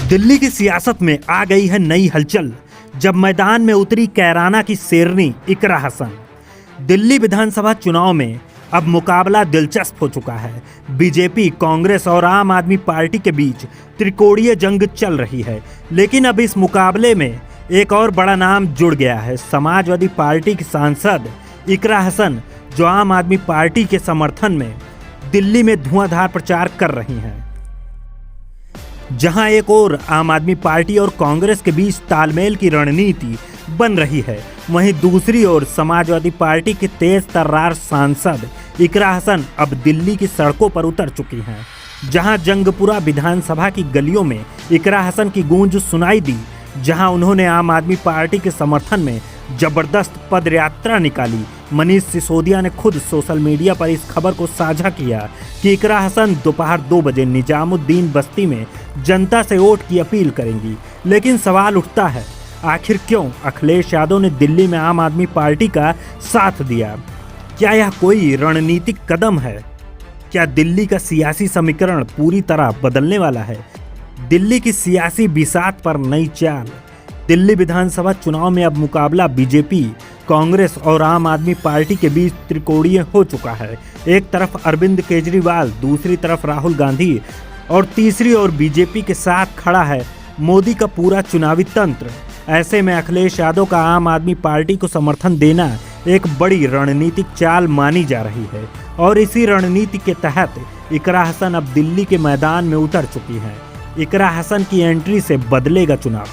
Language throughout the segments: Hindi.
दिल्ली की सियासत में आ गई है नई हलचल जब मैदान में उतरी कैराना की शेरनी इकरा हसन। दिल्ली विधानसभा चुनाव में अब मुकाबला दिलचस्प हो चुका है। बीजेपी, कांग्रेस और आम आदमी पार्टी के बीच त्रिकोणीय जंग चल रही है, लेकिन अब इस मुकाबले में एक और बड़ा नाम जुड़ गया है। समाजवादी पार्टी की सांसद इकरा हसन, जो आम आदमी पार्टी के समर्थन में दिल्ली में धुआंधार प्रचार कर रही हैं। जहां एक ओर आम आदमी पार्टी और कांग्रेस के बीच तालमेल की रणनीति बन रही है, वहीं दूसरी ओर समाजवादी पार्टी की तेज तर्रार सांसद इकरा हसन अब दिल्ली की सड़कों पर उतर चुकी हैं। जहां जंगपुरा विधानसभा की गलियों में इकरा हसन की गूंज सुनाई दी, जहां उन्होंने आम आदमी पार्टी के समर्थन में जबरदस्त पदयात्रा निकाली। मनीष सिसोदिया ने खुद सोशल मीडिया पर इस खबर को साझा किया कि इकरा हसन दोपहर 2 बजे निजामुद्दीन बस्ती में जनता से वोट की अपील करेंगी। लेकिन सवाल उठता है, आखिर क्यों अखिलेश यादव ने दिल्ली में आम आदमी पार्टी का साथ दिया? क्या यह कोई रणनीतिक कदम है? क्या दिल्ली का सियासी समीकरण पूरी तरह बदलने वाला है? दिल्ली की सियासी बिसात पर नई चाल। दिल्ली विधानसभा चुनाव में अब मुकाबला बीजेपी, कांग्रेस और आम आदमी पार्टी के बीच त्रिकोणीय हो चुका है। एक तरफ अरविंद केजरीवाल, दूसरी तरफ राहुल गांधी और तीसरी ओर बीजेपी के साथ खड़ा है मोदी का पूरा चुनावी तंत्र। ऐसे में अखिलेश यादव का आम आदमी पार्टी को समर्थन देना एक बड़ी रणनीतिक चाल मानी जा रही है और इसी रणनीति के तहत इकरा हसन अब दिल्ली के मैदान में उतर चुकी हैं। इकरा हसन की एंट्री से बदलेगा चुनाव।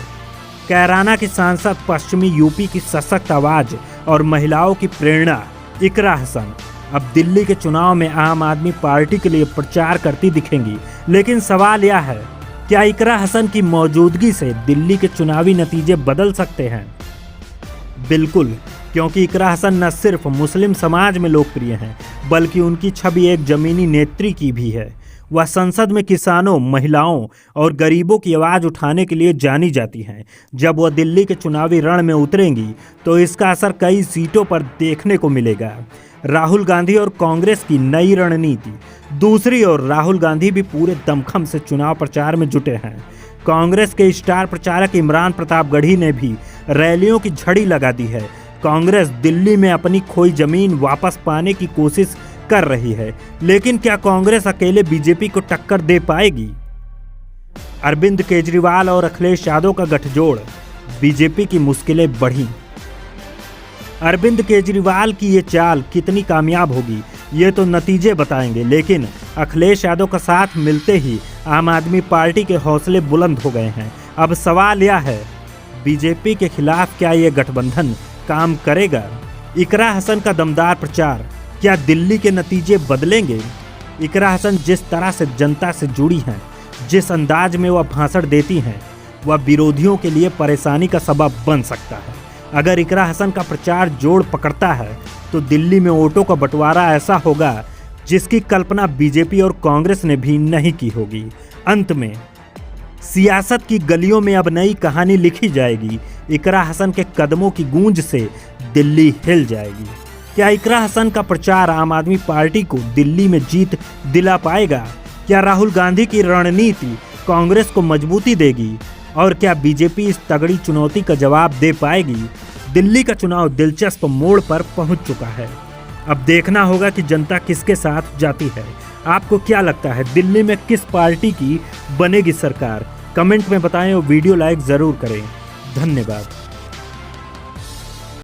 कैराना की सांसद, पश्चिमी यूपी की सशक्त आवाज और महिलाओं की प्रेरणा इकरा हसन अब दिल्ली के चुनाव में आम आदमी पार्टी के लिए प्रचार करती दिखेंगी। लेकिन सवाल यह है, क्या इकरा हसन की मौजूदगी से दिल्ली के चुनावी नतीजे बदल सकते हैं? बिल्कुल, क्योंकि इकरा हसन न सिर्फ मुस्लिम समाज में लोकप्रिय हैं, बल्कि उनकी छवि एक जमीनी नेत्री की भी है। वह संसद में किसानों, महिलाओं और गरीबों की आवाज़ उठाने के लिए जानी जाती हैं। जब वह दिल्ली के चुनावी रण में उतरेंगी तो इसका असर कई सीटों पर देखने को मिलेगा। राहुल गांधी और कांग्रेस की नई रणनीति। दूसरी ओर राहुल गांधी भी पूरे दमखम से चुनाव प्रचार में जुटे हैं। कांग्रेस के स्टार प्रचारक इमरान प्रतापगढ़ी ने भी रैलियों की झड़ी लगा दी है। कांग्रेस दिल्ली में अपनी खोई जमीन वापस पाने की कोशिश कर रही है, लेकिन क्या कांग्रेस अकेले बीजेपी को टक्कर दे पाएगी? अरविंद केजरीवाल और अखिलेश यादव का गठजोड़, बीजेपी की मुश्किलें बढ़ी। अरविंद केजरीवाल की ये चाल कितनी कामयाब होगी, ये तो नतीजे बताएंगे। लेकिन अखिलेश यादव का साथ मिलते ही आम आदमी पार्टी के हौसले बुलंद हो गए हैं। अब सवाल यह है, बीजेपी के खिलाफ क्या ये गठबंधन काम करेगा? इकरा हसन का दमदार प्रचार, क्या दिल्ली के नतीजे बदलेंगे? इकरा हसन जिस तरह से जनता से जुड़ी हैं, जिस अंदाज में वह भाषण देती हैं, वह विरोधियों के लिए परेशानी का सबब बन सकता है। अगर इकरा हसन का प्रचार जोड़ पकड़ता है तो दिल्ली में वोटों का बंटवारा ऐसा होगा जिसकी कल्पना बीजेपी और कांग्रेस ने भी नहीं की होगी। अंत में सियासत की गलियों में अब नई कहानी लिखी जाएगी। इकरा हसन के कदमों की गूंज से दिल्ली हिल जाएगी। क्या इकरा हसन का प्रचार आम आदमी पार्टी को दिल्ली में जीत दिला पाएगा? क्या राहुल गांधी की रणनीति कांग्रेस को मजबूती देगी? और क्या बीजेपी इस तगड़ी चुनौती का जवाब दे पाएगी? दिल्ली का चुनाव दिलचस्प मोड़ पर पहुंच चुका है। अब देखना होगा कि जनता किसके साथ जाती है। आपको क्या लगता है, दिल्ली में किस पार्टी की बनेगी सरकार? कमेंट में बताएं और वीडियो लाइक ज़रूर करें। धन्यवाद।